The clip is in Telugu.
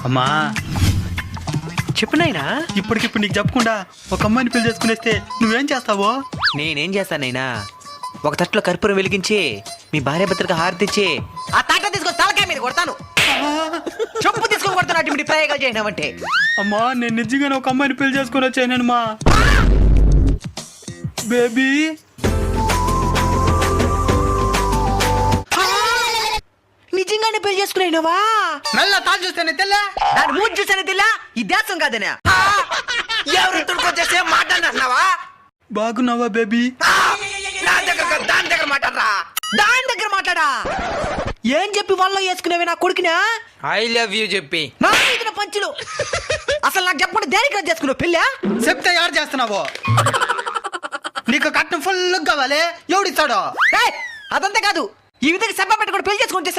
అమ్మా చెప్పు నాయనా. ఇప్పటికిప్పుడు నీకు చెప్పకుండా ఒక అమ్మాయిని పెళ్లి చేసుకునేస్తే నువ్వేం చేస్తావో? నేనేం చేస్తానైనా, ఒక తట్లో కర్పూరం వెలిగించి మీ భార్య భర్తలకు హారతిచ్చి ఆ తాట తీసుకొని తలకాయ మీద కొడతాను. చెప్పు తీసుకొని కొడతాను. అటు మీ ప్రయోగాలు చేయనామంటే. అమ్మా నేను నిజంగానే ఒక అమ్మాయిని పెళ్లి చేసుకుని వచ్చాను మా బేబీ. నిజంగానే పెళ్లి చేసుకున్నావా? మెల్ల తాను చూస్తేనే తెల్లా, దాని మూడు చూసానే తెల్లా. ఈ దేశం కాదనే ఎవరు తుడుకొచ్చేసే మాట్లాడినావా? బాగున్నావా బేబీ? దాని దగ్గర మాట్లాడరా. దాని దగ్గర మాట్లాడా. ఏం చెప్పి వాళ్ళలో వేసుకునేవి నా కొడుకునా? ఐ లవ్ యూ చెప్పి నా మీద పంచులు. అసలు నాకు చెప్పకుండా దేనికి చేసుకున్నావు పెళ్ళా? చెప్తే ఎవరు చేస్తున్నావో? నీకు కట్నం ఫుల్ కావాలి, ఎవడిస్తాడో? అదంతా కాదు, ఈ విధంగా సభ పెట్టుకుని పెళ్లి చేసుకుంటే